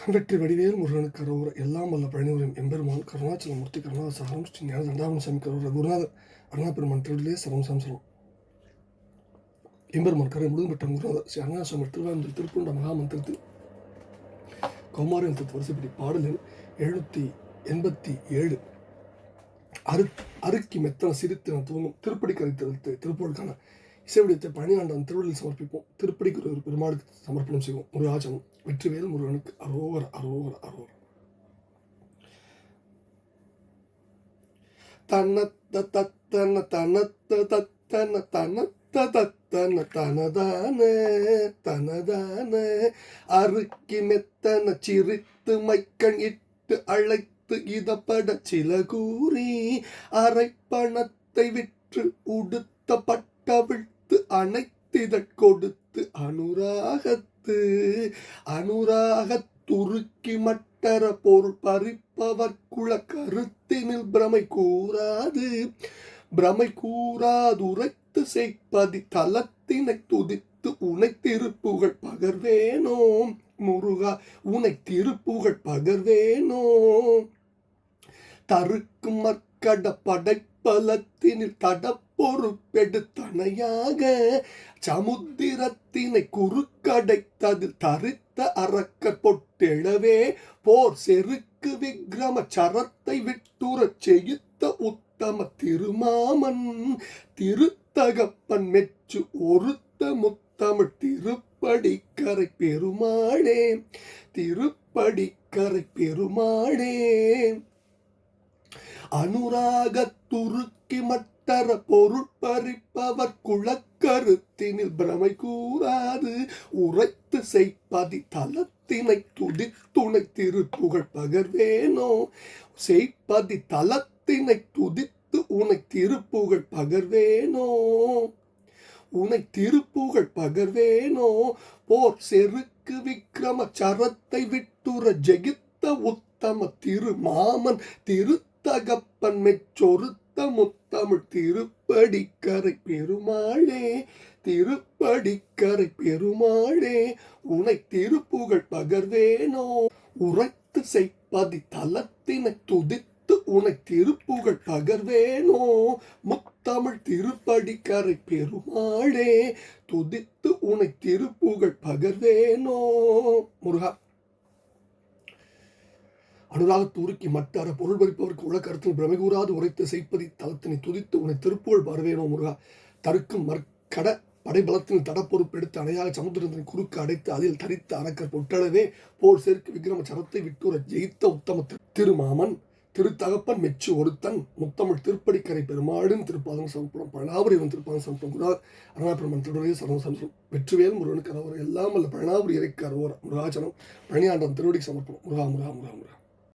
வெற்றி வடிவேல் முருகனுக்கு அரோகரா. எல்லாம் வல்ல பழனிவரும் எம்பெருமான் கருணாச்சலமூர்த்தி கருணாசாரம் ஸ்ரீ ஞான தண்டாபன சாமி கரோகரா. குருநாதர் அருணாபெருமான் திருவிலே சரம் சம்சரம். எம்பெருமான் கரை முழுதும் பெற்ற குருநாதர் ஸ்ரீ அருணாசாமி திருவாரூர் திருப்புண்ட மகாமந்திரத்தில் கௌமாரி எழுத்து வரிசைப்படி பாடல் எண் 787. அருக்கி மெத்தன சிரித்தன துவங்கும் திருப்படி கரைத்தெழுத்து திருப்பூருக்கான இசைவடியத்தை பழனியாண்டான் திருவள்ளில் சமர்ப்பிப்போம். திருப்படிக்கு ஒரு பெருமாளுக்கு சமர்ப்பணம் செய்வோம். முருகாச்சலம் வெற்றிவேல் முருகனுக்கு அரோகர அரோகர அரோகர. தன்னத்த தத்தன தனத்த தத்தன தனத்த தத்தன தனதான தனதான அருக்கி மெத்தன சிரித்து மைக்கண் இட்டு அழைத்து இதப்பட சில கூறி அரைப்பணத்தை விற்று உடுத்த பட்டவிழ்த்து அனைத்திதற் கொடுத்து அனுராகத்துருக்கி மட்டர பொருள் பறிப்பவர் குல கருத்தினில் பிரமை கூறாது உரைத்து செய்ப்பதி தலத்தினை துதித்து உனை திருப்புகழ் பகர்வேனோ முருகா, உனை திருப்புகழ் பகர்வேனோ. தருக்கு மற்கட படைப்பலத்தினில் தடப்பொறுப்பெடுத்தனையாக சமுத்திரத்தினை குறுக்கடைத்ததில் தரித்த அரக்கர் பொட்டெழவே போர் செருக்கு விக்ரம சரத்தை விட்டுறச் செய்யுத்த உத்தம திருமாமன் திருத்தகப்பன் மெச்சு ஒருத்த முத்தமிழ் திருப்படிக்கரை பெருமாளே திருப்படிக்கரை பெருமாளே. அனுராகத்துருக்கி மட்டர பொருள் பறிப்பவர் குலக்கருத்தினில் பிரமை கூறாது உரைத்து செய்ப்பதி தலத்தினை துதித்துணை திருப்புகழ் பகர்வேனோ. செய்ப்பதி தலத்தினை துதித்து உனை திருப்புகழ் பகர்வேனோ, உனை திருப்புகழ் பகர்வேனோ. போர் செருக்கு விக்ரம சரத்தை விட்டுற ஜெயித்த உத்தம திருமாமன் திருத்தகப்பன் மெச்சொருத்த முத்தமிழ் திருப்படிக்கரை பெருமாளே திருப்படிக்கரை பெருமாளே. உனை திருப்புகழ் பகர்வேனோ. உரைத்து செய்ப்பதி தலத்தினை துதித்து உனை திருப்புகழ் பகர்வேனோ. முத்தமிழ் திருப்படிக்கரை பெருமாளே துதித்து உனை திருப்புகழ் பகர்வேனோ. முருகா, அனுராகத்துருக்கி மட்டார பொருள் பறிப்பவருக்கு உலக கருத்தில் பிரமை கூறாது உரைத்து செய்ப்பதி தலத்தினை துதித்து உனை திருப்புகழ் பகர்வேனோ. முருகா, தருக்கும் மற்கட படைபலத்தின் தடப்பொறுப்பெடுத்து அணையாக சமுத்திரத்தினை குறுக்கு அடைத்து அதில் தரித்த அரக்கர் பொட்டளவே போர் சேர்க்கு விக்ரம சரத்தை விட்டுற ஜெயித்த உத்தம திருமாமன் திருத்தகப்பன் மெச்சு ஒருத்தன் முத்தமிழ் திருப்படிக்கரை பெருமாளின் திருப்பாதம் சமர்ப்பணம் பழனாபுரிவன் திருப்பாதம் சமர்ப்பணம் குரு அருணாபெருமன் திருடைய சரணம் சமர்ப்பணம். வெற்றிவேல் முருகனுக்கு அரோகரா. எல்லாம் அல்ல பழனாபுரி இறைக்கு அரோகரா. முருகாச்சலம் பழனியாண்டம் திருவடிக்கு சமர்ப்பணம். முருகா முருகா முருகா முருகா.